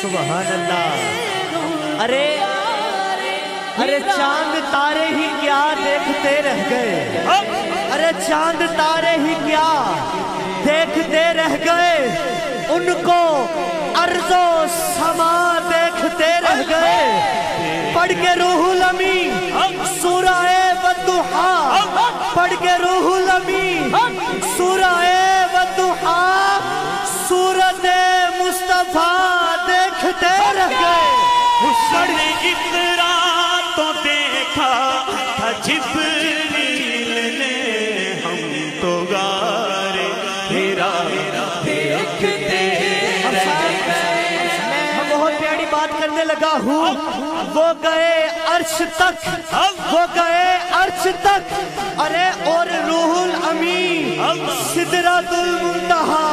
سبحان اللہ۔ ارے چاند تارے ہی کیا دیکھتے رہ گئے، ارے چاند تارے ہی کیا دیکھتے رہ گئے، ان کو ارض و سما دیکھتے رہ گئے۔ پڑھ کے روح الامین سورہ والضحیٰ، پڑھ کے روح الامین سورہ والضحیٰ، سورت مصطفیٰ دیکھتے رہ گئے۔ حسن اقرا تو دیکھا تھا جبریل نے، ہم تو غار ہرا دیکھتے رہ گئے۔ میں بہت پیاری بات کرنے لگا ہوں، وہ گئے عرش تک، وہ گئے عرش تک، ارے اور روح الامین سدرۃ المنتہا